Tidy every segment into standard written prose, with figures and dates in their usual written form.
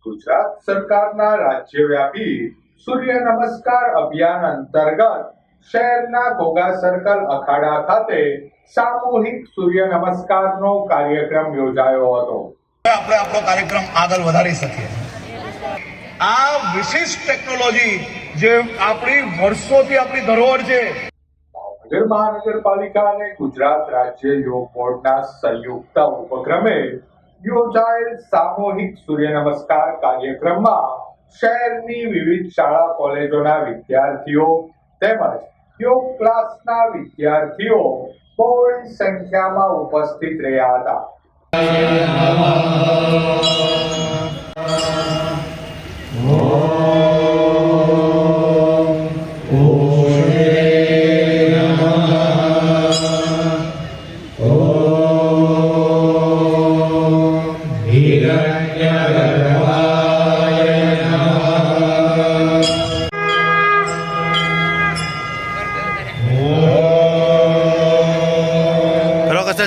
ગુજરાત સરકારના રાજ્યવ્યાપી સૂર્ય નમસ્કાર અભિયાન અંતર્ગત શહેરના ઘોઘા સર્કલ અખાડા ખાતે સામૂહિક સૂર્ય નમસ્કારનો કાર્યક્રમ યોજાયો હતો। આપણે આપણો કાર્યક્રમ આગળ વધારી શકીએ। આ વિશિષ્ટ ટેકનોલોજી જે આપણી વર્ષોથી આપણી ધરોહર છે, ભાવનગર મહાનગરપાલિકા અને ગુજરાત રાજ્ય યોગ બોર્ડના સંયુક્ત ઉપક્રમે યોજાયેલ સામૂહિક સૂર્ય નમસ્કાર કાર્યક્રમમાં શહેરની વિવિધ શાળા કોલેજોના વિદ્યાર્થીઓ તેમજ યોગ ક્લાસના વિદ્યાર્થીઓ બહોળી સંખ્યામાં ઉપસ્થિત રહ્યા હતા।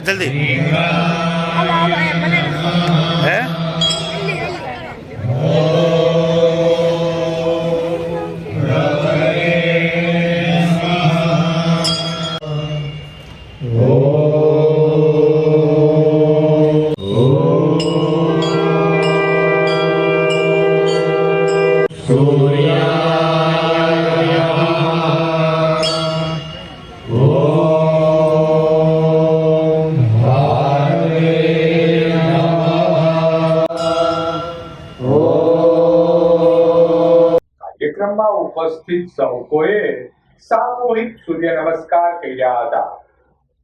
जल्दी है કાર્યક્રમમાં ઉપસ્થિત સૌ કોઈએ સામૂહિક સૂર્ય નમસ્કાર કર્યા હતા।